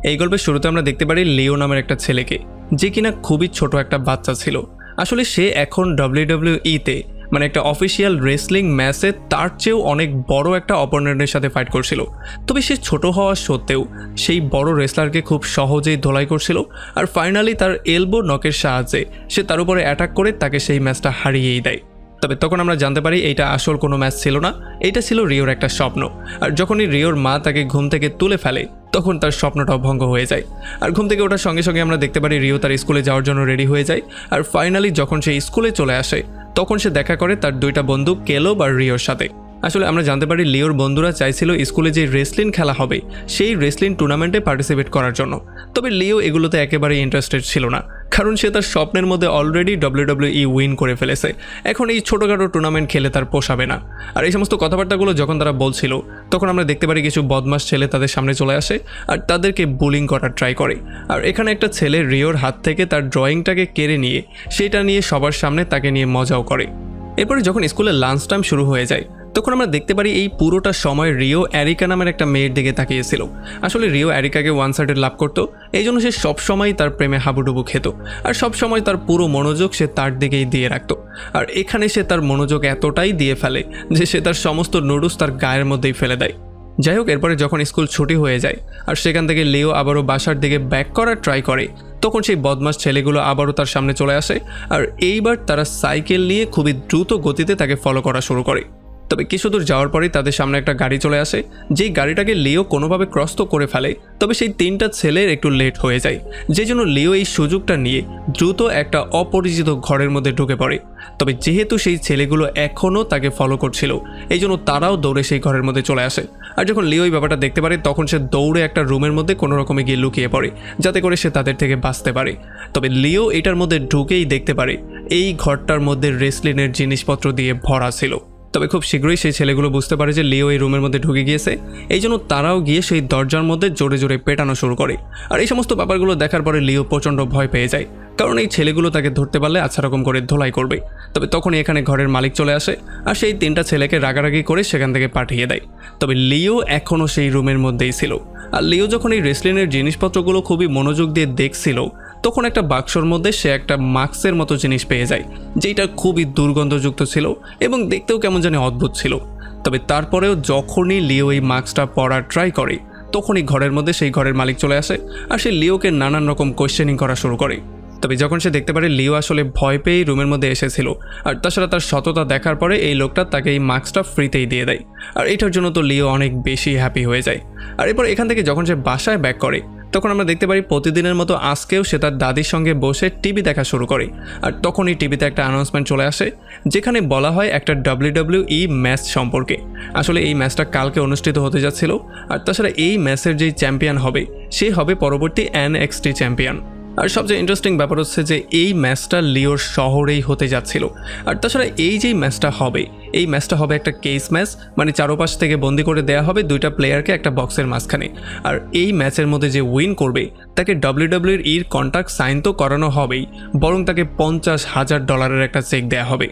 এই গল্পের শুরুতে আমরা দেখতে পারি লিও নামের একটা ছেলেকে, যে কিনা খুবই ছোট একটা বাচ্চা ছিল। আসলে সে এখন WWE-তে মানে একটা অফিসিয়াল রেসলিং ম্যাচে তার চেয়েও অনেক বড় একটা অপোনেন্টের সাথে ফাইট করছিল। তবে সে ছোট হওয়া সত্ত্বেও সেই বড় রেসলারকে খুব সহজেই ধোলাই করছিল, আর ফাইনালি তার এলবো নকের সাহায্যে সে তার উপরে অ্যাটাক করে তাকে সেই ম্যাচটা হারিয়েই দেয়। তবে তখন আমরা জানতে পারি এইটা আসল কোনো ম্যাচ ছিল না, এটা ছিল রিওর একটা স্বপ্ন। আর যখনই রিওর মা তাকে ঘুম থেকে তুলে ফেলে তখন তার স্বপ্নটাও ভঙ্গ হয়ে যায়। আর ঘুম থেকে ওঠার সঙ্গে সঙ্গে আমরা দেখতে পারি রিও তার স্কুলে যাওয়ার জন্য রেডি হয়ে যায়। আর ফাইনালি যখন সে স্কুলে চলে আসে তখন সে দেখা করে তার দুইটা বন্ধু কেলোব আর রিওর সাথে। আসলে আমরা জানতে পারি লিওর বন্ধুরা চাইছিল স্কুলে যে রেসলিং খেলা হবে সেই রেসলিং টুর্নামেন্টে পার্টিসিপেট করার জন্য। তবে লিও এগুলোতে একেবারেই ইন্টারেস্টেড ছিল না, কারণ সে তার স্বপ্নের মধ্যে অলরেডি WWE উইন করে ফেলেছে। এখন এই ছোটোখাটো টুর্নামেন্ট খেলে তার পোষাবে না। আর এই সমস্ত কথাবার্তাগুলো যখন তারা বলছিল তখন আমরা দেখতে পারি কিছু বদমাশ ছেলে তাদের সামনে চলে আসে আর তাদেরকে বুলিং করার ট্রাই করে। আর এখানে একটা ছেলে রিওর হাত থেকে তার ড্রয়িংটাকে কেড়ে নিয়ে সেটা নিয়ে সবার সামনে তাকে নিয়ে মজাও করে। এরপরে যখন স্কুলে লাঞ্চ টাইম শুরু হয়ে যায় তখন আমরা দেখতে পারি এই পুরোটা সময় রিও এরিকা নামের একটা মেয়ের দিকে তাকিয়েছিল। আসলে রিও এরিকাকে ওয়ান সাইডেড লাভ করতো, এই জন্য সে সবসময় তার প্রেমে হাবুডুবু খেত আর সবসময় তার পুরো মনোযোগ সে তার দিকেই দিয়ে রাখতো। আর এখানে সে তার মনোযোগ এতটাই দিয়ে ফেলে যে সে তার সমস্ত নুডলস তার গায়ের মধ্যেই ফেলে দেয়। যাই হোক, এরপরে যখন স্কুল ছুটি হয়ে যায় আর সেখান থেকে লিও আবারও বাসার দিকে ব্যাক করার ট্রাই করে তখন সেই বদমাস ছেলেগুলো আবারও তার সামনে চলে আসে আর এইবার তারা সাইকেল নিয়ে খুবই দ্রুত গতিতে তাকে ফলো করা শুরু করে। তবে কিছু দূর যাওয়ার পরেই তাদের সামনে একটা গাড়ি চলে আসে, যেই গাড়িটাকে লিও কোনোভাবে ক্রস তো করে ফেলে। তবে সেই তিনটা ছেলের একটু লেট হয়ে যায়, যে জন্য লিও এই সুযোগটা নিয়ে দ্রুত একটা অপরিচিত ঘরের মধ্যে ঢুকে পড়ে। তবে যেহেতু সেই ছেলেগুলো এখনও তাকে ফলো করছিল এই জন্য তারাও দৌড়ে সেই ঘরের মধ্যে চলে আসে। আর যখন লিও এই ব্যাপারটা দেখতে পারে তখন সে দৌড়ে একটা রুমের মধ্যে কোনো রকমে গিয়ে লুকিয়ে পড়ে যাতে করে সে তাদের থেকে বাঁচতে পারে। তবে লিও এটার মধ্যে ঢুকেই দেখতে পারে এই ঘরটার মধ্যে রেসলিংয়ের জিনিসপত্র দিয়ে ভরা ছিল। তবে খুব শীঘ্রই সেই ছেলেগুলো বুঝতে পারে যে লিও এই রুমের মধ্যে ঢুকে গিয়েছে, এই জন্য তারাও গিয়ে সেই দরজার মধ্যে জোরে জোরে পেটানো শুরু করে। আর এই সমস্ত ব্যাপারগুলো দেখার পরে লিও প্রচণ্ড ভয় পেয়ে যায়, কারণ এই ছেলেগুলো তাকে ধরতে পারলে আচ্ছা রকম করে ধোলাই করবে। তবে তখনই এখানে ঘরের মালিক চলে আসে আর সেই তিনটা ছেলেকে রাগারাগি করে সেখান থেকে পাঠিয়ে দেয়। তবে লিও এখনও সেই রুমের মধ্যেই ছিল। আর লিও যখন এই রেসলিংয়ের জিনিসপত্রগুলো খুবই মনোযোগ দিয়ে দেখছিল তখন একটা বাক্সর মধ্যে সে একটা মাস্কের মতো জিনিস পেয়ে যায়, যেটা খুবই দুর্গন্ধযুক্ত ছিল এবং দেখতেও কেমন জানি অদ্ভুত ছিল। তবে তারপরেও যখনই লিও এই মাস্কটা পরার ট্রাই করে তখনই ঘরের মধ্যে সেই ঘরের মালিক চলে আসে আর সে লিওকে নানান রকম কোয়েশ্চেনিং করা শুরু করে। তবে যখন সে দেখতে পারে লিও আসলে ভয় পেয়েই রুমের মধ্যে এসেছিল আর তাছাড়া তার সততা দেখার পরে এই লোকটা তাকে এই মাস্কটা ফ্রিতেই দিয়ে দেয়। আর এটার জন্য তো লিও অনেক বেশি হ্যাপি হয়ে যায়। আর এরপর এখান থেকে যখন সে বাসায় ব্যাক করে তখন আমরা দেখতে পারি প্রতিদিনের মতো আজকেও সে তার দাদির সঙ্গে বসে টিভি দেখা শুরু করে। আর তখনই টিভিতে একটা অ্যানাউন্সমেন্ট চলে আসে যেখানে বলা হয় একটা WWE ম্যাচ সম্পর্কে। আসলে এই ম্যাচটা কালকে অনুষ্ঠিত হতে যাচ্ছিল আর তাছাড়া এই ম্যাচের যেই চ্যাম্পিয়ন হবে সে হবে পরবর্তী NXT চ্যাম্পিয়ন। আর সবচেয়ে ইন্টারেস্টিং ব্যাপার হচ্ছে যে এই ম্যাচটা লিওর শহরেই হতে যাচ্ছিল। আর তাছাড়া এই যেই ম্যাচটা হবে এই ম্যাচটা হবে একটা কেস ম্যাচ, মানে চারপাশ থেকে বন্দি করে দেওয়া হবে দুইটা প্লেয়ারকে একটা বক্সের মাঝখানে। আর এই ম্যাচের মধ্যে যে উইন করবে তাকে WWE কন্ট্রাক্ট সাইন তো করানো হবেই, বরং তাকে $50,000 একটা চেক দেওয়া হবে।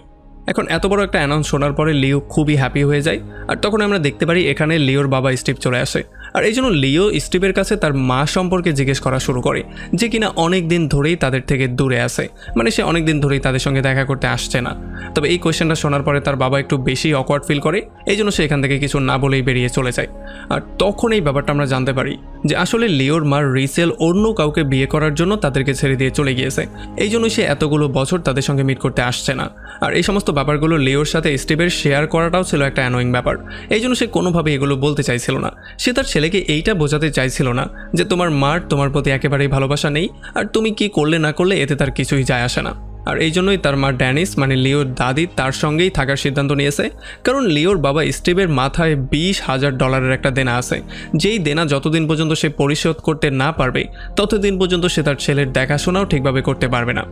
এখন এত বড় একটা অ্যানাউন্স শোনার পরে লিও খুবই হ্যাপি হয়ে যায়। আর তখন আমরা দেখতে পারি এখানে লিওর বাবা স্টিভ চলে আসে। আর এই জন্য লিও স্টিভের কাছে তার মা সম্পর্কে জিজ্ঞেস করা শুরু করে, যে কিনা অনেক দিন ধরেই তাদের থেকে দূরে আছে, মানে সে অনেক দিন ধরেই তাদের সঙ্গে দেখা করতে আসছে না। তবে এই কোয়েশ্চেনটা শোনার পরে তার বাবা একটু বেশি অকওয়ার্ড ফিল করে, এই জন্য সে এখান থেকে কিছু না বলেই বেরিয়ে চলে যায়। আর তখন এই ব্যাপারটা আমরা জানতে পারি যে আসলে লিওর মার রিসেল অন্য কাউকে বিয়ে করার জন্য তাদেরকে ছেড়ে দিয়ে চলে গিয়েছে, এই জন্য সে এতগুলো বছর তাদের সঙ্গে মিট করতে আসছে না। আর এই সমস্ত ব্যাপারগুলো লিওর সাথে স্টিভের শেয়ার করাটাও ছিল একটা অ্যানোয়িং ব্যাপার, এই জন্য সে কোনোভাবে এগুলো বলতে চাইছিল না। সে তার ছেলেকে এইটা বোঝাতে চাইছিল না যে তোমার মার তোমার প্রতি একেবারেই ভালোবাসা নেই, আর তুমি কি করলে না করলে এতে তার কিছুই যায় আসে না। আর এই জন্যই তার মা ড্যানিস মানে লিওর দাদি তার সঙ্গেই থাকার সিদ্ধান্ত নিয়েছে, কারণ লিওর বাবা স্টিভের মাথায় $20,000 একটা দেনা আছে, যেই দেনা যতদিন পর্যন্ত সে পরিশোধ করতে না পারবে ততদিন পর্যন্ত সে তার ছেলের দেখাশোনাও ঠিকভাবে করতে পারবে না।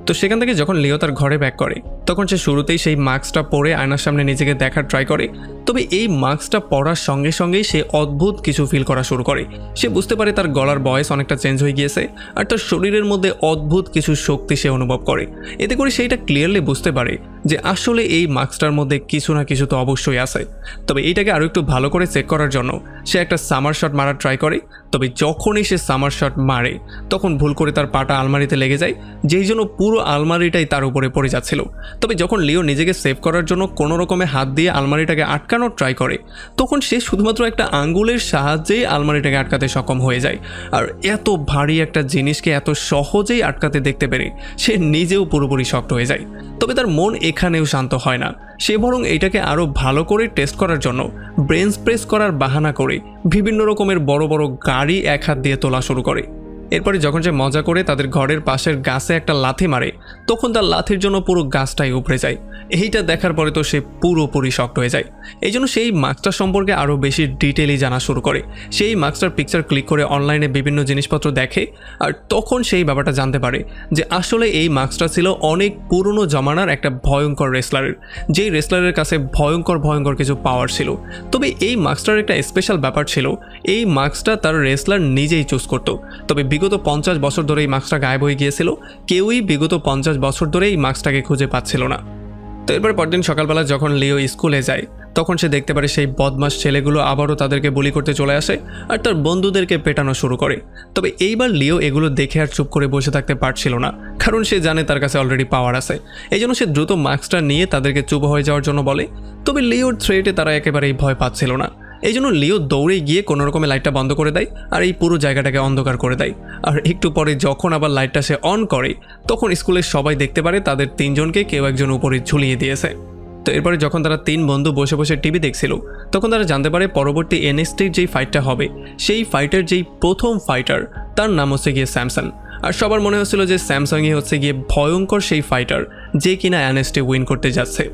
তো সেখান থেকে যখন লিও তার ঘরে ব্যাক করে তখন সে শুরুতেই সেই মাস্কটা পরে আয়নার সামনে নিজেকে দেখার ট্রাই করে। তবে এই মাস্কটা পরার সঙ্গে সঙ্গেই সে অদ্ভুত কিছু ফিল করা শুরু করে। সে বুঝতে পারে তার গলার ভয়েস অনেকটা চেঞ্জ হয়ে গিয়েছে, আর তার শরীরের মধ্যে অদ্ভুত কিছু শক্তি সে অনুভব করে। এতে করে সেইটা ক্লিয়ারলি বুঝতে পারে যে আসলে এই মাস্কটার মধ্যে কিছু না কিছু তো অবশ্যই আছে। তবে এইটাকে আরও একটু ভালো করে চেক করার জন্য সে একটা সামার শট মারার ট্রাই করে। তবে যখনই সে সামার শট মারে তখন ভুল করে তার পাটা আলমারিতে লেগে যায়, যেই জন্য পুরো আলমারিটাই তার উপরে পড়ে যাচ্ছিল। তবে যখন লিও নিজেকে সেভ করার জন্য কোনো রকমে হাত দিয়ে আলমারিটাকে আটকানোর ট্রাই করে, তখন সে শুধুমাত্র একটা আঙ্গুলের সাহায্যেই আলমারিটাকে আটকাতে সক্ষম হয়ে যায়। আর এত ভারী একটা জিনিসকে এত সহজেই আটকাতে দেখতে পেরে সে নিজেও পুরোপুরি শক্ট হয়ে যায়। তবে তার মন এখানেও শান্ত হয় না, সে বরং এইটাকে আরও ভালো করে টেস্ট করার জন্য ব্রেন প্রেস করার বাহানা করে বিভিন্ন রকমের বড় বড় গাড়ি এক হাত দিয়ে তোলা শুরু করে। এরপরে যখন সে মজা করে তাদের ঘরের পাশের গাছে একটা লাথি মারে, তখন তার লাথির জন্য পুরো গাছটাই উপড়ে যায়। এইটা দেখার পরে তো সে পুরোপুরি শক্ট হয়ে যায়। এই জন্য সেই মাস্কটার সম্পর্কে আরও বেশি ডিটেইলি জানা শুরু করে। সেই মাস্কটার পিকচার ক্লিক করে অনলাইনে বিভিন্ন জিনিসপত্র দেখে, আর তখন সেই ব্যাপারটা জানতে পারে যে আসলে এই মাস্কটা ছিল অনেক পুরনো জমানার একটা ভয়ঙ্কর রেসলারের, যেই রেসলারের কাছে ভয়ঙ্কর ভয়ঙ্কর কিছু পাওয়ার ছিল। তবে এই মাস্কটার একটা স্পেশাল ব্যাপার ছিল, এই মাস্কটা তার রেসলার নিজেই চুজ করতো। তবে বিগত 50 বছর ধরে এই মাস্কটা গায়েব হয়ে গিয়েছিল, কেউই বিগত 50 বছর ধরে এই মাস্কটাকে খুঁজে পাচ্ছিল না। তো এরপর পরদিন সকালবেলা যখন লিও স্কুলে যায়, তখন সে দেখতে পারে সেই বদমাস ছেলেগুলো আবারও তাদেরকে বুলি করতে চলে আসে আর তার বন্ধুদেরকে পেটানো শুরু করে। তবে এইবার লিও এগুলো দেখে আর চুপ করে বসে থাকতে পারছিল না, কারণ সে জানে তার কাছে অলরেডি পাওয়ার আছে। এই জন্য সে দ্রুত মাস্কটা নিয়ে তাদেরকে চুপ হয়ে যাওয়ার জন্য বলে। তবে লিওর থ্রেটে তারা একেবারেই ভয় পাচ্ছিল না। এই জন্য লিও দৌড়ে গিয়ে কোনো রকমের লাইটটা বন্ধ করে দেয় আর এই পুরো জায়গাটাকে অন্ধকার করে দেয়। আর একটু পরে যখন আবার লাইটটা সে অন করে, তখন স্কুলের সবাই দেখতে পারে তাদের 3 জনকে কেউ একজন উপরে ঝুলিয়ে দিয়েছে। তো এরপরে যখন তারা 3 বন্ধু বসে বসে টিভি দেখছিল, তখন তারা জানতে পারে পরবর্তী এনএক্সটির যেই ফাইটটা হবে, সেই ফাইটের যেই প্রথম ফাইটার তার নাম হচ্ছে গিয়ে স্যামসন। আর সবার মনে হচ্ছিল যে স্যামসংই হচ্ছে গিয়ে ভয়ঙ্কর সেই ফাইটার যে কিনা এনএক্সটি উইন করতে যাচ্ছে।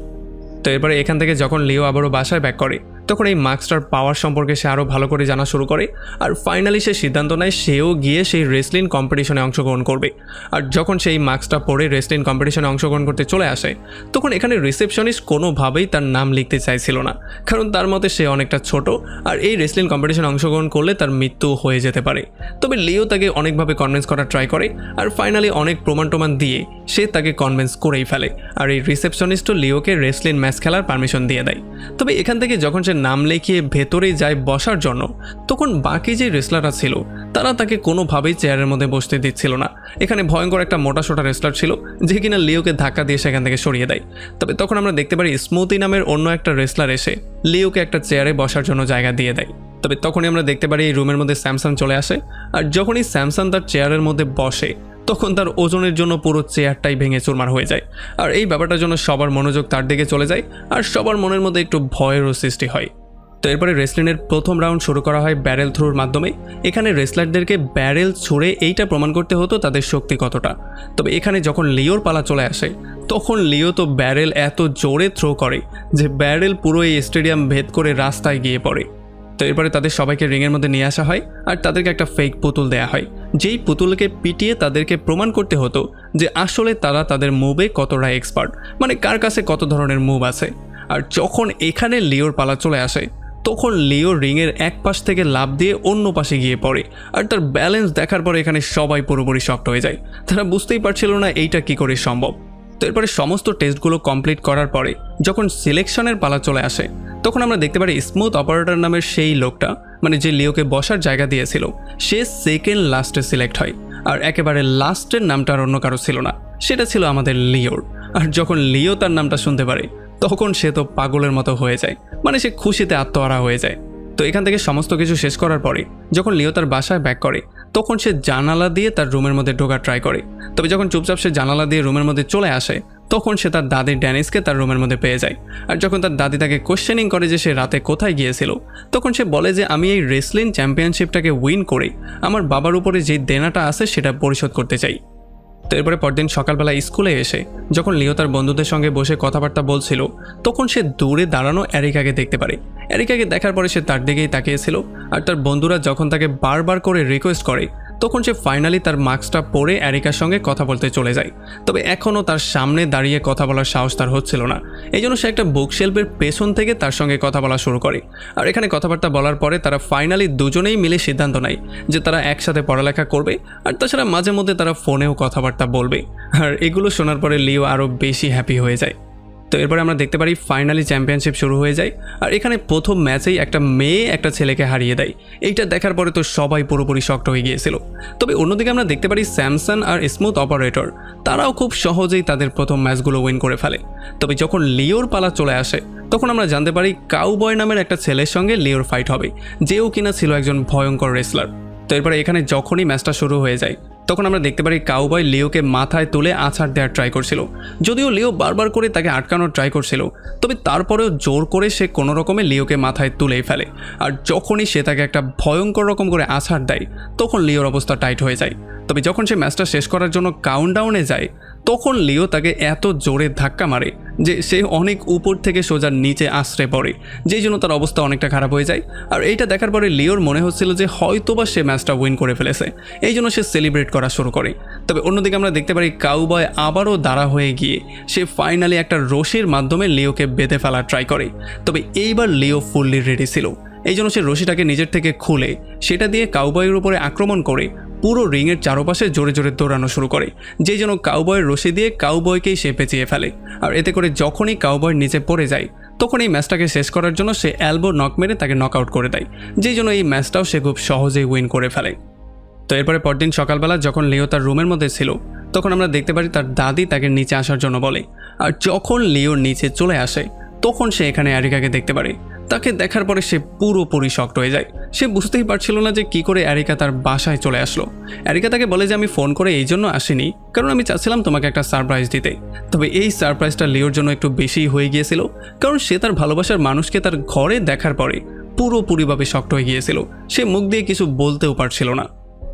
তো এরপরে এখান থেকে যখন লিও আবারও বাসায় ব্যাক করে, তখন এই মাস্কটার পাওয়ার সম্পর্কে সে আরও ভালো করে জানা শুরু করে। আর ফাইনালি সে সিদ্ধান্ত নেয় সেও গিয়ে সেই রেসলিং কম্পিটিশনে অংশগ্রহণ করবে। আর যখন সেই মাস্কটা পরে রেসলিং কম্পিটিশনে অংশগ্রহণ করতে চলে আসে, তখন এখানে রিসেপশনিস্ট কোনোভাবেই তার নাম লিখতে চাইছিল না, কারণ তার মতে সে অনেকটা ছোট আর এই রেসলিং কম্পিটিশনে অংশগ্রহণ করলে তার মৃত্যু হয়ে যেতে পারে। তবে লিও তাকে অনেকভাবে কনভিন্স করার ট্রাই করে, আর ফাইনালি অনেক প্রমাণ দিয়ে সে তাকে কনভিন্স করেই ফেলে। আর এই রিসেপশনিস্টও লিওকে রেসলিং ম্যাচ খেলার পারমিশন দিয়ে দেয়। তবে এখান থেকে যখন সে নাম লিখিয়ে ভেতরে যায় বসার জন্য, তখন বাকি যে রেসলাররা ছিল তারা তাকে কোনোভাবেই চেয়ারের মধ্যে বসতে দিচ্ছিল না। এখানে ভয়ঙ্কর একটা মোটা রেসলার ছিল যে কিনা লিওকে ধাক্কা দিয়ে সেখান থেকে সরিয়ে দেয়। তবে তখন আমরা দেখতে পারি স্মুথি নামের অন্য একটা রেসলার এসে লিওকে একটা চেয়ারে বসার জন্য জায়গা দিয়ে দেয়। তবে তখনই আমরা দেখতে পারি এই রুমের মধ্যে স্যামসাং চলে আসে, আর যখনই স্যামসাং তার চেয়ারের মধ্যে বসে, তখন তার ওজনের জন্য পুরো চেয়ারটাই ভেঙে চুরমার হয়ে যায়। আর এই ব্যাপারটার জন্য সবার মনোযোগ তার দিকে চলে যায়, আর সবার মনের মধ্যে একটু ভয়েরও সৃষ্টি হয়। তো এরপরে রেসলিংয়ের প্রথম রাউন্ড শুরু করা হয় ব্যারেল থ্রোর মাধ্যমে। এখানে রেসলারদেরকে ব্যারেল ছুঁড়ে এইটা প্রমাণ করতে হতো তাদের শক্তি কতটা। তবে এখানে যখন লিওর পালা চলে আসে, তখন লিও তো ব্যারেল এত জোরে থ্রো করে যে ব্যারেল পুরো এই স্টেডিয়াম ভেদ করে রাস্তায় গিয়ে পড়ে। তো এরপরে তাদের সবাইকে রিংয়ের মধ্যে নিয়ে আসা হয়, আর তাদেরকে একটা ফেক পুতুল দেয়া হয়, যেই পুতুলকে পিটিয়ে তাদেরকে প্রমাণ করতে হতো যে আসলে তারা তাদের মুভে কতটা এক্সপার্ট, মানে কার কাছে কত ধরনের মুভ আছে। আর যখন এখানে লিওর পালা চলে আসে, তখন লিও রিংয়ের এক পাশ থেকে লাফ দিয়ে অন্য পাশে গিয়ে পড়ে। আর তার ব্যালেন্স দেখার পরে এখানে সবাই পুরোপুরি শক্ট হয়ে যায়। তারা বুঝতেই পারছিল না এইটা কি করে সম্ভব। তো এরপরে সমস্ত টেস্টগুলো কমপ্লিট করার পরে যখন সিলেকশনের পালা চলে আসে, তখন আমরা দেখতে পারি স্মুথ অপারেটর নামের সেই লোকটা, মানে যে লিওকে বসার জায়গা দিয়েছিল, সে সেকেন্ড লাস্টে সিলেক্ট হয়। আর একেবারে লাস্টের নামটা আর অন্য কারো ছিল না, সেটা ছিল আমাদের লিওর। আর যখন লিও তার নামটা শুনতে পারে, তখন সে তো পাগলের মতো হয়ে যায়, মানে সে খুশিতে আত্মহারা হয়ে যায়। তো এখান থেকে সমস্ত কিছু শেষ করার পরে যখন লিও তার বাসায় ব্যাক করে, তখন সে জানালা দিয়ে তার রুমের মধ্যে ঢোকার ট্রাই করে। তবে যখন চুপচাপ সে জানালা দিয়ে রুমের মধ্যে চলে আসে, তখন সে তার দাদি ড্যানিসকে তার রুমের মধ্যে পেয়ে যায়। আর যখন তার দাদি তাকে কোশ্চেনিং করে যে সে রাতে কোথায় গিয়েছিল, তখন সে বলে যে আমি এই রেসলিং চ্যাম্পিয়নশিপটাকে উইন করে আমার বাবার উপরে যে দেনাটা আছে সেটা পরিশোধ করতে চাই। তো এরপরে পরদিন সকালবেলা স্কুলে এসে যখন লিও তার বন্ধুদের সঙ্গে বসে কথাবার্তা বলছিল, তখন সে দূরে দাঁড়ানো এরিকাকে দেখতে পারে। এরিকাকে দেখার পরে সে তার দিকেই তাকিয়েছিল, আর তার বন্ধুরা যখন তাকে বারবার করে রিকোয়েস্ট করে তখন সে ফাইনালি তার মাস্কটা পরে এরিকার সঙ্গে কথা বলতে চলে যায়। তবে এখনও তার সামনে দাঁড়িয়ে কথা বলার সাহস তার হচ্ছিল না। এই জন্য সে একটা বুকশেলফের পেছন থেকে তার সঙ্গে কথা বলা শুরু করে। আর এখানে কথাবার্তা বলার পরে তারা ফাইনালি দুজনেই মিলে সিদ্ধান্ত নেয় যে তারা একসাথে পড়ালেখা করবে, আর তাছাড়া মাঝে মধ্যে তারা ফোনেও কথাবার্তা বলবে। আর এগুলো শোনার পরে লিও আরও বেশি হ্যাপি হয়ে যায়। তো এরপরে আমরা দেখতে পারি ফাইনালি চ্যাম্পিয়নশিপ শুরু হয়ে যায়। আর এখানে প্রথম ম্যাচেই একটা মেয়ে একটা ছেলেকে হারিয়ে দেয়। এইটা দেখার পরে তো সবাই পুরোপুরি শকড হয়ে গিয়েছিল। তবে অন্যদিকে আমরা দেখতে পারি স্যামসন আর স্মুথ অপারেটর তারাও খুব সহজেই তাদের প্রথম ম্যাচগুলো উইন করে ফেলে। তবে যখন লিওর পালা চলে আসে তখন আমরা জানতে পারি কাউবয় নামের একটা ছেলের সঙ্গে লিওর ফাইট হবে, যেও কিনা ছিল একজন ভয়ঙ্কর রেসলার। তো এরপরে এখানে যখনই ম্যাচটা শুরু হয়ে যায় তখন আমরা দেখতে পারি কাউবয় লিওকে মাথায় তুলে আছাড় দেওয়ার ট্রাই করছিল। যদিও লিও বারবার করে তাকে আটকানোর ট্রাই করছিল, তবে তারপরেও জোর করে সে কোনো রকমে লিওকে মাথায় তুলেই ফেলে। আর যখনই সে তাকে একটা ভয়ঙ্কর রকম করে আছাড় দেয় তখন লিওর অবস্থা টাইট হয়ে যায়। তবে যখন সে ম্যাচটা শেষ করার জন্য কাউন্টডাউনে যায় তখন লিও তাকে এত জোরে ধাক্কা মারে যে সে অনেক উপর থেকে সোজা নিচে আশ্রে পড়ে, যেই জন্য তার অবস্থা অনেকটা খারাপ হয়ে যায়। আর এইটা দেখার পরে লিওর মনে হচ্ছিল যে হয়তোবা সে ম্যাচটা উইন করে ফেলেছে, এই জন্য সে সেলিব্রেট করা শুরু করে। তবে অন্যদিকে আমরা দেখতে পারি কাউবয় আবারও দাঁড়া হয়ে গিয়ে সে ফাইনালি একটা রশির মাধ্যমে লিওকে বেঁধে ফেলার ট্রাই করে। তবে এইবার লিও ফুললি রেডি ছিল, এই জন্য সে রশিটাকে নিজের থেকে খুলে সেটা দিয়ে কাউবয়ের উপরে আক্রমণ করে পুরো রিংয়ের চারপাশে জোরে জোরে দৌড়ানো শুরু করে, যেই জন্য কাউবয়ের রশি দিয়ে কাউবয়কেই সে পেঁচিয়ে ফেলে। আর এতে করে যখনই কাউবয় নিচে পড়ে যায় তখন এই ম্যাচটাকে শেষ করার জন্য সে এলবো নক মেরে তাকে নক আউট করে দেয়, যেই জন্য এই ম্যাচটাও সে খুব সহজেই উইন করে ফেলে। তো এরপরে পরদিন সকালবেলা যখন লিও তার রুমের মধ্যে ছিল তখন আমরা দেখতে পারি তার দাদি তাকে নিচে আসার জন্য বলে। আর যখন লিও নিচে চলে আসে তখন সে এখানে এরিকাকে দেখতে পারে। তাকে দেখার পরে সে পুরোপুরি শকড হয়ে যায়। সে বুঝতেই পারছিল না যে কি করে এরিকা তার বাসায় চলে আসলো। এরিকা তাকে বলে যে আমি ফোন করে এই জন্য আসিনি, কারণ আমি চাচ্ছিলাম তোমাকে একটা সারপ্রাইজ দিতে। তবে এই সারপ্রাইজটা লিওর জন্য একটু বেশি হয়ে গিয়েছিল, কারণ সে তার ভালোবাসার মানুষকে তার ঘরে দেখার পরে পুরোপুরিভাবে শকড হয়ে গিয়েছিল। সে মুখ দিয়ে কিছু বলতেও পারছিল না।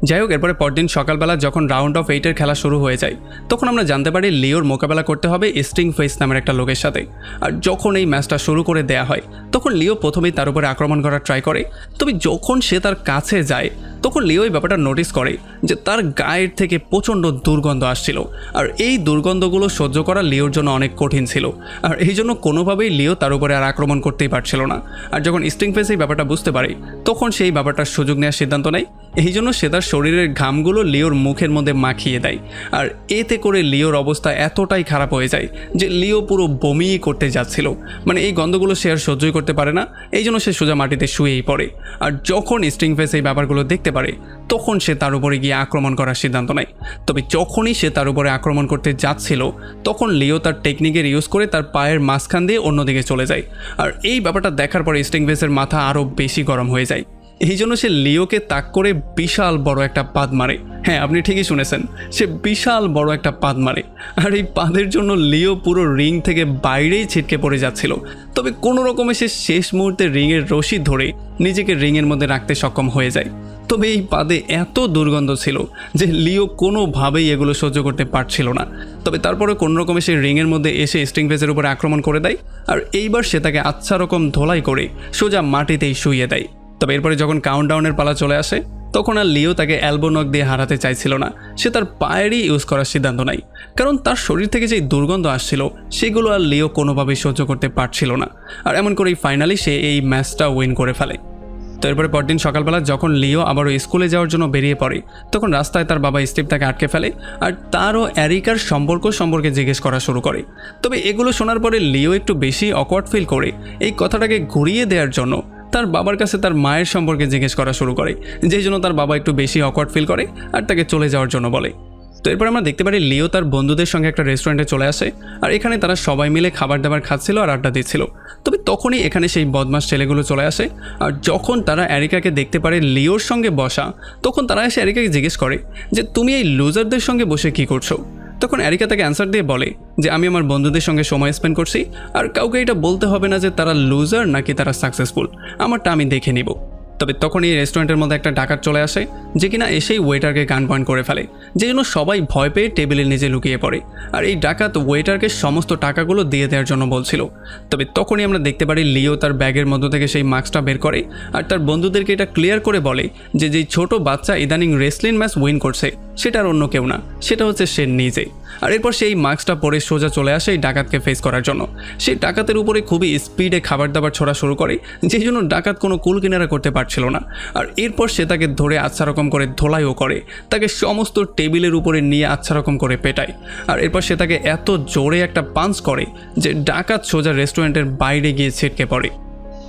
যাই হোক, এরপরে পরদিন সকালবেলা যখন রাউন্ড অফ 8-এর খেলা শুরু হয়ে যায় তখন আমরা জানতে পারি লিওর মোকাবেলা করতে হবে স্টিং ফেস নামের একটা লোকের সাথে। আর যখন এই ম্যাচটা শুরু করে দেয়া হয় তখন লিও প্রথমেই তার উপরে আক্রমণ করার ট্রাই করে। তবে যখন সে তার কাছে যায় তখন লিও এই ব্যাপারটা নোটিস করে যে তার গায়ের থেকে প্রচণ্ড দুর্গন্ধ আসছিল। আর এই দুর্গন্ধগুলো সহ্য করা লিওর জন্য অনেক কঠিন ছিল। আর এই জন্য কোনোভাবেই লিও তার উপরে আর আক্রমণ করতেই পারছিল না। আর যখন স্টিং ফেস এই ব্যাপারটা বুঝতে পারে তখন সেই ব্যাপারটার সুযোগ নেওয়ার সিদ্ধান্ত নেয়। এই জন্য সে তার শরীরের ঘামগুলো লিওর মুখের মধ্যে মাখিয়ে দেয়। আর এতে করে লিওর অবস্থা এতটাই খারাপ হয়ে যায় যে লিও পুরো বমি করতে যাচ্ছিল। মানে এই গন্ধগুলো সে আর সহ্যই করতে পারে না, এই জন্য সে সোজা মাটিতে শুয়েই পড়ে। আর যখন স্টিং ফেস এই ব্যাপারগুলো দেখতে পারে তখন সে তার উপরে গিয়ে আক্রমণ করার সিদ্ধান্ত নেয়। তবে যখনই সে তার উপরে আক্রমণ করতে যাচ্ছিল তখন লিও তার টেকনিকের ইউজ করে তার পায়ের মাঝখান দিয়ে অন্যদিকে চলে যায়। আর এই ব্যাপারটা দেখার পরে স্টিং ফেসের মাথা আরও বেশি গরম হয়ে যায়। এই জন্য সে লিওকে তাক করে বিশাল বড় একটা পাদ মারে। হ্যাঁ, আপনি ঠিকই শুনেছেন, সে বিশাল বড় একটা পাদ মারে। আর এই পাদের জন্য লিও পুরো রিং থেকে বাইরেই ছিটকে পড়ে যাচ্ছিল। তবে কোনো রকমে সে শেষ মুহূর্তে রিংয়ের রশি ধরে নিজেকে রিংয়ের মধ্যে রাখতে সক্ষম হয়ে যায়। তবে এই পাদে এত দুর্গন্ধ ছিল যে লিও কোনোভাবেই এগুলো সহ্য করতে পারছিল না। তবে তারপরে কোনো রকমে সে রিংয়ের মধ্যে এসে স্টিং ফেসের উপরে আক্রমণ করে দেয়। আর এইবার সে তাকে আচ্ছা রকম ধোলাই করে সোজা মাটিতেই শুইয়ে দেয়। তবে এরপরে যখন কাউন্টডাউনের পালা চলে আসে তখন আর লিও তাকে এলবো নক দিয়ে হারাতে চাইছিল না। সে তার পায়েরই ইউজ করার সিদ্ধান্ত নেয়, কারণ তার শরীর থেকে যেই দুর্গন্ধ আসছিল সেগুলো আর লিও কোনোভাবেই সহ্য করতে পারছিল না। আর এমন করেই ফাইনালি সে এই ম্যাচটা উইন করে ফেলে। তো এরপরে পরদিন সকালবেলা যখন লিও আবারও স্কুলে যাওয়ার জন্য বেরিয়ে পড়ে তখন রাস্তায় তার বাবা স্টিভ তাকে আটকে ফেলে আর তারও এরিকার সম্পর্কে জিজ্ঞেস করা শুরু করে। তবে এগুলো শোনার পরে লিও একটু বেশি অকওয়ার্ড ফিল করে এই কথাটাকে ঘুরিয়ে দেওয়ার জন্য তার বাবার কাছে তার মায়ের সম্পর্কে জিজ্ঞেস করা শুরু করে, যেই জন্য তার বাবা একটু বেশি অকওয়ার্ড ফিল করে আর তাকে চলে যাওয়ার জন্য বলে। তো এরপর আমরা দেখতে পারি লিও তার বন্ধুদের সঙ্গে একটা রেস্টুরেন্টে চলে আসে। আর এখানে তারা সবাই মিলে খাবার দাবার খাচ্ছিল আর আড্ডা দিচ্ছিল। তবে তখনই এখানে সেই বদমাস ছেলেগুলো চলে আসে। আর যখন তারা এরিকাকে দেখতে পারে লিওর সঙ্গে বসা তখন তারা এসে এরিকাকে জিজ্ঞেস করে যে তুমি এই লুজারদের সঙ্গে বসে কি করছো। তখন এরিকা তাকে অ্যান্সার দিয়ে বলে যে আমি আমার বন্ধুদের সঙ্গে সময় স্পেন্ড করছি, আর কাউকে এটা বলতে হবে না যে তারা লুজার নাকি তারা সাকসেসফুল, আমারটা আমি দেখে নিব। তবে তখন এই রেস্টুরেন্টের মধ্যে একটা ডাকাত চলে আসে, যে কিনা এসেই ওয়েটারকে গান পয়েন্ট করে ফেলে, যে জন্য সবাই ভয় পেয়ে টেবিলের নিচে লুকিয়ে পড়ে। আর এই ডাকাত ওয়েটারকে সমস্ত টাকাগুলো দিয়ে দেওয়ার জন্য বলছিল। তবে তখনই আমরা দেখতে পারি লিও তার ব্যাগের মধ্য থেকে সেই মাস্কটা বের করে আর তার বন্ধুদেরকে এটা ক্লিয়ার করে বলে যে যেই ছোট বাচ্চা ইদানিং রেসলিং ম্যাচ উইন করছে সেটার অন্য কেউ না, সেটা হচ্ছে সে নিজে। আর এরপর সেই মাস্কটা পরে সোজা চলে আসে এই ডাকাতকে ফেস করার জন্য। সেই ডাকাতের উপরে খুবই স্পিডে খাবার দাবার ছোড়া শুরু করে, যেই জন্য ডাকাত কোনো কুল কিনারা করতে পারছিল না। আর এরপর সে তাকে ধরে আচ্ছা রকম করে ধোলাইও করে, তাকে সমস্ত টেবিলের উপরে নিয়ে আচ্ছা রকম করে পেটায়। আর এরপর সে তাকে এত জোরে একটা পাঞ্চ করে যে ডাকাত সোজা রেস্টুরেন্টের বাইরে গিয়ে ছিটকে পড়ে।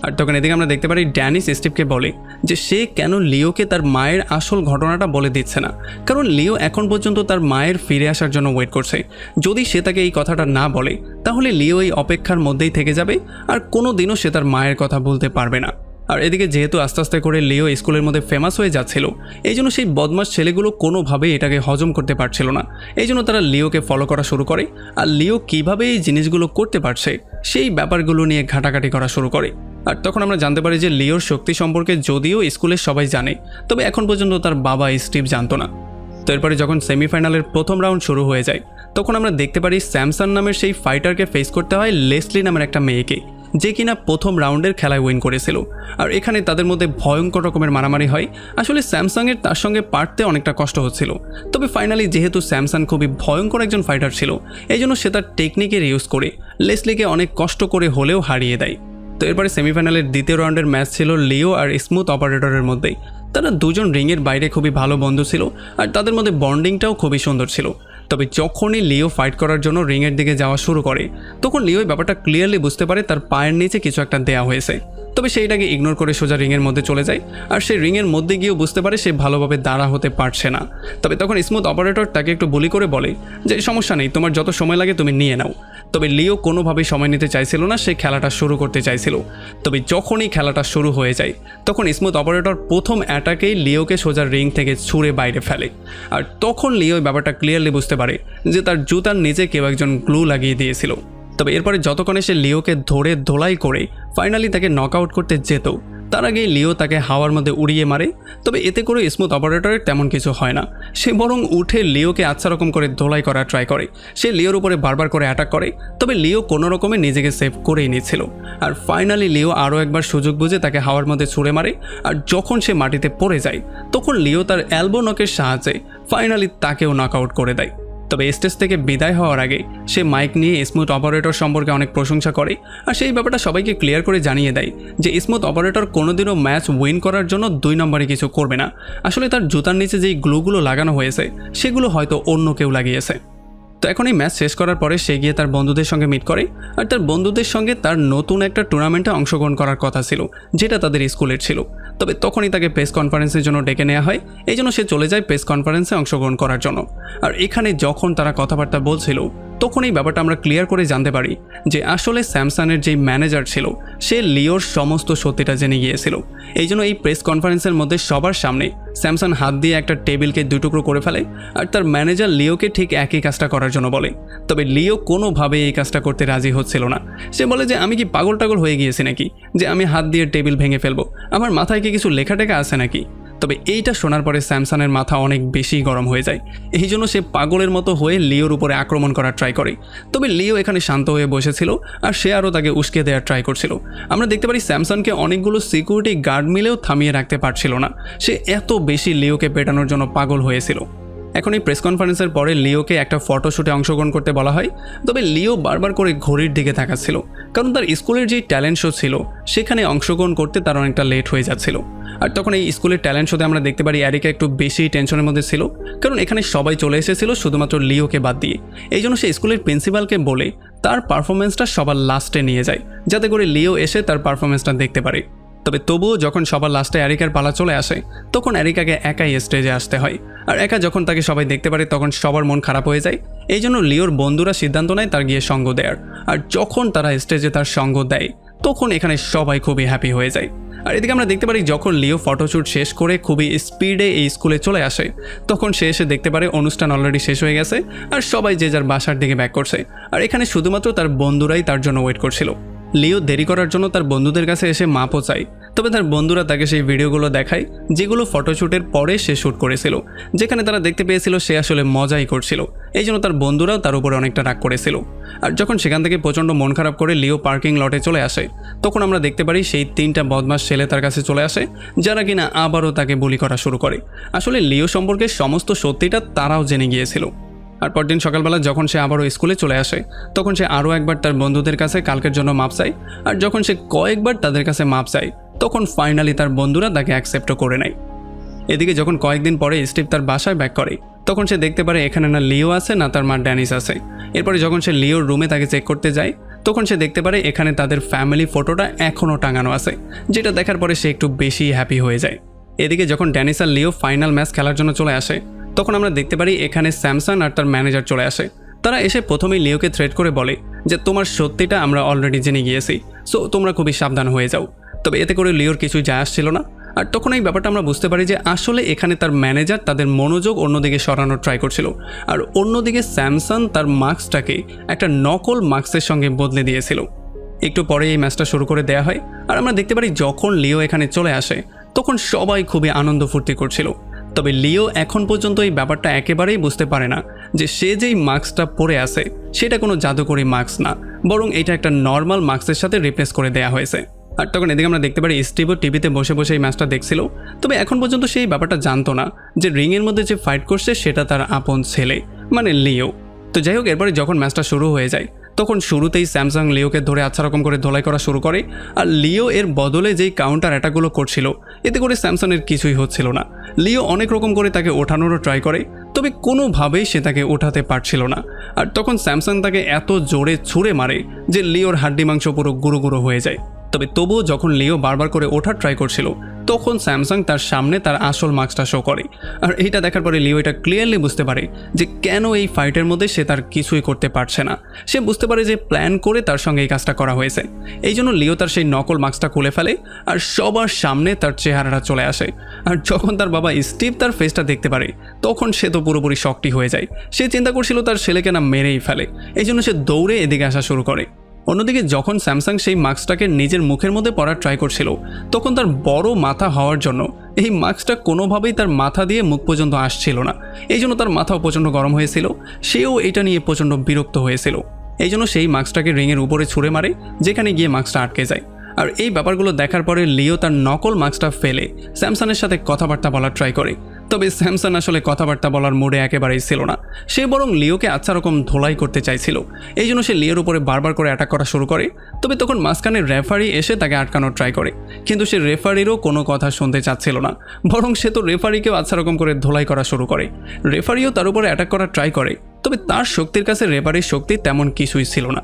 আর তখন এদিকে আমরা দেখতে পারি ড্যানিস স্টিভকে বলে যে সে কেন লিওকে তার মায়ের আসল ঘটনাটা বলে দিচ্ছে না, কারণ লিও এখন পর্যন্ত তার মায়ের ফিরে আসার জন্য ওয়েট করছে। যদি সে তাকে এই কথাটা না বলে তাহলে লিও এই অপেক্ষার মধ্যেই থেকে যাবে আর কোনো দিনও সে তার মায়ের কথা বলতে পারবে না। আর এদিকে যেহেতু আস্তে আস্তে করে লিও স্কুলের মধ্যে ফেমাস হয়ে যাচ্ছিল, এই জন্য সেই বদমাস ছেলেগুলো কোনোভাবেই এটাকে হজম করতে পারছিল না। এই জন্য তারা লিওকে ফলো করা শুরু করে আর লিও কীভাবে এই জিনিসগুলো করতে পারছে সেই ব্যাপারগুলো নিয়ে ঘাটাঘাটি করা শুরু করে। আর তখন আমরা জানতে পারি যে লিওর শক্তি সম্পর্কে যদিও স্কুলের সবাই জানে, তবে এখন পর্যন্ত তার বাবা স্টিভ জানতো না। তো এরপরে যখন সেমিফাইনালের প্রথম রাউন্ড শুরু হয়ে যায় তখন আমরা দেখতে পারি স্যামসন নামের সেই ফাইটারকে ফেস করতে হয় লেসলি নামের একটা মেয়েকে, যে কিনা প্রথম রাউন্ডের খেলায় উইন করেছিল। আর এখানে তাদের মধ্যে ভয়ঙ্কর রকমের মারামারি হয়। আসলে স্যামসাংয়ের তার সঙ্গে পারতে অনেকটা কষ্ট হচ্ছিল, তবে ফাইনালি যেহেতু স্যামসাং খুবই ভয়ঙ্কর একজন ফাইটার ছিল, এই জন্য সে তার টেকনিকের ইউজ করে লেসলিকে অনেক কষ্ট করে হলেও হারিয়ে দেয়। তো এরপরে সেমিফাইনালের দ্বিতীয় রাউন্ডের ম্যাচ ছিল লিও আর স্মুথ অপারেটরের মধ্যেই। তারা দুজন রিংয়ের বাইরে খুবই ভালো বন্ধু ছিল আর তাদের মধ্যে বন্ডিংটাও খুবই সুন্দর ছিল। তবে যখনই লিও ফাইট করার জন্য রিংয়ের দিকে যাওয়া শুরু করে তখন লিও ব্যাপারটা ক্লিয়ারলি বুঝতে পারে তার পায়ের নিচে কিছু একটা দেয়া হয়েছে। তবে সেইটাকে ইগনোর করে সোজা রিংয়ের মধ্যে চলে যায় আর সেই রিংয়ের মধ্যে গিয়েও বুঝতে পারে সে ভালোভাবে দাঁড়া হতে পারছে না। তবে তখন স্মুথ অপারেটর তাকে একটু বুলি করে বলে যে সমস্যা নেই, তোমার যত সময় লাগে তুমি নিয়ে নাও। তবে লিও কোনোভাবেই সময় নিতে চাইছিল না, সে খেলাটা শুরু করতে চাইছিল। তবে যখনই খেলাটা শুরু হয়ে যায় তখন স্মুথ অপারেটর প্রথম অ্যাটাকেই লিওকে সোজা রিং থেকে ছুঁড়ে বাইরে ফেলে। আর তখন লিও ব্যাপারটা ক্লিয়ারলি বুঝতে পারে যে তার জুতার নিচে কেউ একজন গ্লু লাগিয়ে দিয়েছিল। তবে এরপরে যতক্ষণে সে লিওকে ধরে ধোলাই করে ফাইনালি তাকে নক আউট করতে যেত, তার আগেই লিও তাকে হাওয়ার মধ্যে উড়িয়ে মারে। তবে এতে করে স্মুথ অপারেটরের তেমন কিছু হয় না, সে বরং উঠে লিওকে আচ্ছা রকম করে ধোলাই করার ট্রাই করে। সে লিওর উপরে বারবার করে অ্যাটাক করে, তবে লিও কোনো রকমে নিজেকে সেভ করেই নিচ্ছিল। আর ফাইনালি লিও আরও একবার সুযোগ বুঝে তাকে হাওয়ার মধ্যে ছুঁড়ে মারে। আর যখন সে মাটিতে পড়ে যায় তখন লিও তার এলবো নকের সাহায্যে ফাইনালি তাকেও নক আউট করে দেয়। তবে স্টেজ থেকে বিদায় হওয়ার আগে সে মাইক নিয়ে স্মুথ অপারেটর সম্পর্কে অনেক প্রশংসা করে আর সেই ব্যাপারটা সবাইকে ক্লিয়ার করে জানিয়ে দেয় যে স্মুথ অপারেটর কোনোদিনও ম্যাচ উইন করার জন্য 2 নম্বরে কিছু করবে না। আসলে তার জুতার নিচে যেই গ্লুগুলো লাগানো হয়েছে সেগুলো হয়তো অন্য কেউ লাগিয়েছে। তো এখন এই ম্যাচ শেষ করার পরে সে গিয়ে তার বন্ধুদের সঙ্গে মিট করে আর তার বন্ধুদের সঙ্গে তার নতুন একটা টুর্নামেন্টে অংশগ্রহণ করার কথা ছিল, যেটা তাদের স্কুলের ছিল। তবে তখনই তাকে প্রেস কনফারেন্সের জন্য ডেকে নেওয়া হয়, এই জন্য সে চলে যায় প্রেস কনফারেন্সে অংশগ্রহণ করার জন্য। আর এখানে যখন তারা কথাবার্তা বলছিল তখন এই ব্যাপারটা আমরা ক্লিয়ার করে জানতে পারি যে আসলে স্যামসাংয়ের যেই ম্যানেজার ছিল সে লিওর সমস্ত সত্যিটা জেনে গিয়েছিল। এই জন্য এই প্রেস কনফারেন্সের মধ্যে সবার সামনে স্যামসাং হাত দিয়ে একটা টেবিলকে 2 টুকরো করে ফেলে আর তার ম্যানেজার লিওকে ঠিক একই কাজটা করার জন্য বলে। তবে লিও কোনোভাবে এই কাজটা করতে রাজি হচ্ছিল না। সে বলে যে আমি কি পাগল টাগল হয়ে গিয়েছি নাকি যে আমি হাত দিয়ে টেবিল ভেঙে ফেলবো, আমার মাথায় কি কিছু লেখা টেখা আছে নাকি। তবে এইটা শোনার পরে স্যামসাংয়ের মাথা অনেক বেশি গরম হয়ে যায়, এই জন্য সে পাগলের মতো হয়ে লিওর উপরে আক্রমণ করার ট্রাই করে। তবে লিও এখানে শান্ত হয়ে বসেছিল আর সে আরও তাকে উস্কে দেওয়ার ট্রাই করছিল। আমরা দেখতে পারি স্যামসাংকে অনেকগুলো সিকিউরিটি গার্ড মিলেও থামিয়ে রাখতে পারছিল না, সে এত বেশি লিওকে পেটানোর জন্য পাগল হয়েছিল। এখন এই প্রেস কনফারেন্সের পরে লিওকে একটা ফটোশ্যুটে অংশগ্রহণ করতে বলা হয়। তবে লিও বারবার করে ঘড়ির দিকে তাকাচ্ছিল, কারণ তার স্কুলের যেই ট্যালেন্ট শো ছিল সেখানে অংশগ্রহণ করতে তার অনেকটা লেট হয়ে যাচ্ছিল। আর তখন এই স্কুলের ট্যালেন্ট শোতে আমরা দেখতে পারি এরিকা একটু বেশি টেনশনের মধ্যে ছিল, কারণ এখানে সবাই চলে এসেছিল শুধুমাত্র লিওকে বাদ দিয়ে। এই জন্য সে স্কুলের প্রিন্সিপালকে বলে তার পারফরমেন্সটা সবার লাস্টে নিয়ে যায়, যাতে করে লিও এসে তার পারফরমেন্সটা দেখতে পারে। তবে তবুও যখন সবার লাস্টে এরিকার পালা চলে আসে তখন এরিকাকে একাই স্টেজে আসতে হয়। আর একা যখন তাকে সবাই দেখতে পারে তখন সবার মন খারাপ হয়ে যায়। এই জন্য লিওর বন্ধুরা সিদ্ধান্ত নেয় তার গিয়ে সঙ্গ দেয়ার। আর যখন তারা স্টেজে তার সঙ্গ দেয় তখন এখানে সবাই খুবই হ্যাপি হয়ে যায়। আর এদিকে আমরা দেখতে পারি যখন লিও ফটোশ্যুট শেষ করে খুবই স্পিডে এই স্কুলে চলে আসে তখন সে এসে দেখতে পারে অনুষ্ঠান অলরেডি শেষ হয়ে গেছে আর সবাই যে যার বাসার দিকে ব্যাক করছে। আর এখানে শুধুমাত্র তার বন্ধুরাই তার জন্য ওয়েট করছিল। লিও দেরি করার জন্য তার বন্ধুদের কাছে এসে মাপও চায়, তবে তার বন্ধুরা তাকে সেই ভিডিওগুলো দেখায় যেগুলো ফটোশ্যুটের পরে সে শ্যুট করেছিল, যেখানে তারা দেখতে পেয়েছিল সে আসলে মজাই করছিল। এই জন্য তার বন্ধুরাও তার উপরে অনেকটা রাগ করেছিল। আর যখন সেখান থেকে প্রচণ্ড মন খারাপ করে লিও পার্কিং লটে চলে আসে, তখন আমরা দেখতে পারি সেই 3টা বদমাস ছেলে তার কাছে চলে আসে, যারা কিনা আবারও তাকে বুলি করা শুরু করে। আসলে লিও সম্পর্কে সমস্ত সত্যিটা তারাও জেনে গিয়েছিল। আর পরদিন সকালবেলা যখন সে আবারও স্কুলে চলে আসে, তখন সে আরও একবার তার বন্ধুদের কাছে কালকের জন্য মাপ চায়। আর যখন সে কয়েকবার তাদের কাছে মাপ চায়, তখন ফাইনালি তার বন্ধুরা তাকে অ্যাকসেপ্টও করে নেয়। এদিকে যখন কয়েকদিন পরে স্টিভ তার বাসায় ব্যাক করে, তখন সে দেখতে পারে এখানে না লিও আছে না তার মা ড্যানিস আছে। এরপরে যখন সে লিওর রুমে তাকে চেক করতে যায়, তখন সে দেখতে পারে এখানে তাদের ফ্যামিলি ফটোটা এখনও টাঙানো আছে, যেটা দেখার পরে সে একটু বেশি হ্যাপি হয়ে যায়। এদিকে যখন ড্যানিস আর লিও ফাইনাল ম্যাচ খেলার জন্য চলে আসে, তখন আমরা দেখতে পারি এখানে স্যামসন আর তার ম্যানেজার চলে আসে। তারা এসে প্রথমেই লিওকে থ্রেট করে বলে যে তোমার সত্যিটা আমরা অলরেডি জেনে গিয়েছি, সো তোমরা খুবই সাবধান হয়ে যাও। তবে এতে করে লিওর কিছুই যায় আসছিল না। আর তখন এই ব্যাপারটা আমরা বুঝতে পারি যে আসলে এখানে তার ম্যানেজার তাদের মনোযোগ অন্যদিকে সরানোর ট্রাই করছিল, আর অন্যদিকে স্যামসন তার মাস্কটাকে একটা নকল মাস্কের সঙ্গে বদলে দিয়েছিল। একটু পরে এই ম্যাচটা শুরু করে দেওয়া হয়, আর আমরা দেখতে পারি যখন লিও এখানে চলে আসে, তখন সবাই খুবই আনন্দ ফুর্তি করছিল। তবে লিও এখন পর্যন্ত এই ব্যাপারটা একেবারেই বুঝতে পারে না যে সে যেই মাস্কটা পরে আছে সেটা কোনো জাদুকরি মাস্ক না, বরং এটা একটা নর্মাল মাস্কের সাথে রিপ্লেস করে দেওয়া হয়েছে। আর তখন এদিকে আমরা দেখতে পারি স্টিভও টিভিতে বসে বসে এই ম্যাচটা দেখছিল। তবে এখন পর্যন্ত সেই ব্যাপারটা জানতো না যে রিংয়ের মধ্যে যে ফাইট করছে সেটা তার আপন ছেলে, মানে লিও। তো যাই হোক, এরপরে যখন ম্যাচটা শুরু হয়ে যায়, তখন শুরুতেই স্যামসাং লিওকে ধরে আচ্ছা রকম করে ধোলাই করা শুরু করে। আর লিও এর বদলে যেই কাউন্টার অ্যাটাকগুলো করছিল, এতে করে স্যামসাংয়ের কিছুই হচ্ছিল না। লিও অনেক রকম করে তাকে ওঠানোরও ট্রাই করে, তবে কোনোভাবেই সে তাকে ওঠাতে পারছিল না। আর তখন স্যামসাং তাকে এত জোরে ছুঁড়ে মারে যে লিওর হাড্ডি মাংস পুরো গুঁড়ো গুঁড়ো হয়ে যায়। তবে তবুও যখন লিও বারবার করে ওঠার ট্রাই করছিল, তখন স্যামসাং তার সামনে তার আসল মাস্কটা শো করে। আর এইটা দেখার পরে লিও এটা ক্লিয়ারলি বুঝতে পারে যে কেন এই ফাইটের মধ্যে সে তার কিছুই করতে পারছে না। সে বুঝতে পারে যে প্ল্যান করে তার সঙ্গে এই কাজটা করা হয়েছে। এই জন্য লিও তার সেই নকল মাস্কটা খুলে ফেলে, আর সবার সামনে তার চেহারাটা চলে আসে। আর যখন তার বাবা স্টিভ তার ফেসটা দেখতে পারে, তখন সে তো পুরোপুরি শকটি হয়ে যায়। সে চিন্তা করছিল তার ছেলেকে না মেরেই ফেলে, এই জন্য সে দৌড়ে এদিকে আসা শুরু করে। অন্যদিকে যখন স্যামসাং সেই মাস্কটাকে নিজের মুখের মধ্যে পরার ট্রাই করছিল, তখন তার বড় মাথা হওয়ার জন্য এই মাস্কটা কোনোভাবেই তার মাথা দিয়ে মুখ পর্যন্ত আসছিল না। এই জন্য তার মাথাও প্রচণ্ড গরম হয়েছিল, সেও এটা নিয়ে প্রচণ্ড বিরক্ত হয়েছিল। এই জন্য সেই মাস্কটাকে রিংয়ের উপরে ছুঁড়ে মারে, যেখানে গিয়ে মাস্কটা আটকে যায়। আর এই ব্যাপারগুলো দেখার পরে লিও তার নকল মাস্কটা ফেলে স্যামসাংয়ের সাথে কথাবার্তা বলার ট্রাই করে। তবে স্যামসাং আসলে কথাবার্তা বলার মুডে একেবারেই ছিল না। সে বরং লিওকে আচ্ছা রকম ধোলাই করতে চাইছিল। এই জন্য সে লিওর উপরে বারবার করে অ্যাটাক করা শুরু করে। তবে তখন মাঝখানে রেফারি এসে তাকে আটকানোর ট্রাই করে, কিন্তু সে রেফারিরও কোনো কথা শুনতে চাচ্ছিল না, বরং সে তো রেফারিকেও আচ্ছা রকম করে ধোলাই করা শুরু করে। রেফারিও তার উপরে অ্যাটাক করার ট্রাই করে, তবে তার শক্তির কাছে রেফারির শক্তি তেমন কিছুই ছিল না।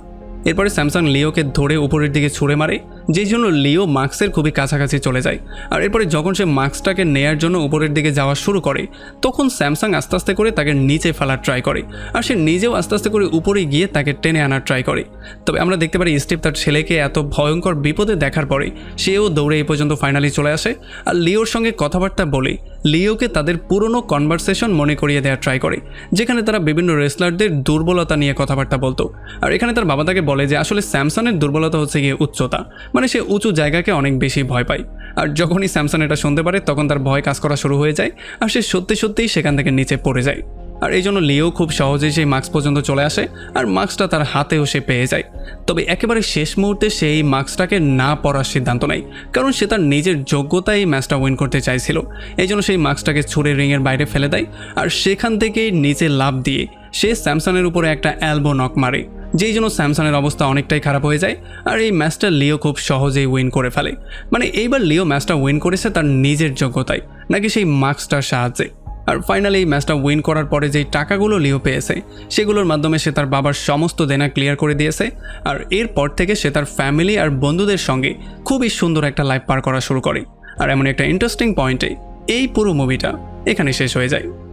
এরপরে স্যামসাং লিওকে ধরে উপরের দিকে ছুঁড়ে মারে, যেই জন্য লিও মাস্কের খুবই কাছাকাছি চলে যায়। আর এরপরে যখন সে মাস্কটাকে নেয়ার জন্য উপরের দিকে যাওয়া শুরু করে, তখন স্যামসাং আস্তে আস্তে করে তাকে নিচে ফেলার ট্রাই করে, আর সে নিজেও আস্তে আস্তে করে উপরে গিয়ে তাকে টেনে আনার ট্রাই করে। তবে আমরা দেখতে পারি স্টিভ তার ছেলেকে এত ভয়ঙ্কর বিপদে দেখার পরে সেও দৌড়ে এই পর্যন্ত ফাইনালি চলে আসে। আর লিওর সঙ্গে কথাবার্তা বলে লিওকে তাদের পুরনো কনভারসেশন মনে করিয়ে দেওয়ার ট্রাই করে, যেখানে তারা বিভিন্ন রেসলারদের দুর্বলতা নিয়ে কথাবার্তা বলতো। আর এখানে তার বাবা তাকে বলে যে আসলে স্যামসাংয়ের দুর্বলতা হচ্ছে গিয়ে উচ্চতা, মানে সে উঁচু জায়গাকে অনেক বেশি ভয় পায়। আর যখনই স্যামসাং এটা শুনতে পারে, তখন তার ভয় কাজ করা শুরু হয়ে যায়, আর সে সত্যি সত্যিই সেখান থেকে নিচে পড়ে যায়। আর এই জন্য লিও খুব সহজেই সেই মাস্ক পর্যন্ত চলে আসে, আর মাস্কটা তার হাতেও সে পেয়ে যায়। তবে একেবারে শেষ মুহূর্তে সেই মাস্কটাকে না পরার সিদ্ধান্ত নেয়, কারণ সে তার নিজের যোগ্যতায় এই ম্যাচটা উইন করতে চাইছিল। এই জন্য সেই মাস্কটাকে ছুঁড়ে রিংয়ের বাইরে ফেলে দেয়, আর সেখান থেকেই নিচে লাফ দিয়ে সে স্যামসাংয়ের উপরে একটা এলবো নক মারে, যেই জন্য স্যামসাংয়ের অবস্থা অনেকটাই খারাপ হয়ে যায়। আর এই ম্যাচটা লিও খুব সহজেই উইন করে ফেলে। মানে এইবার লিও ম্যাচটা উইন করেছে তার নিজের যোগ্যতায়, নাকি সেই মাস্কটার সাহায্যে। আর ফাইনালি এই ম্যাচটা উইন করার পরে যেই টাকাগুলো লিও পেয়েছে, সেগুলোর মাধ্যমে সে তার বাবার সমস্ত দেনা ক্লিয়ার করে দিয়েছে। আর এরপর থেকে সে তার ফ্যামিলি আর বন্ধুদের সঙ্গে খুবই সুন্দর একটা লাইফ পার করা শুরু করে। আর এমন একটা ইন্টারেস্টিং পয়েন্টে এই পুরো মুভিটা এখানে শেষ হয়ে যায়।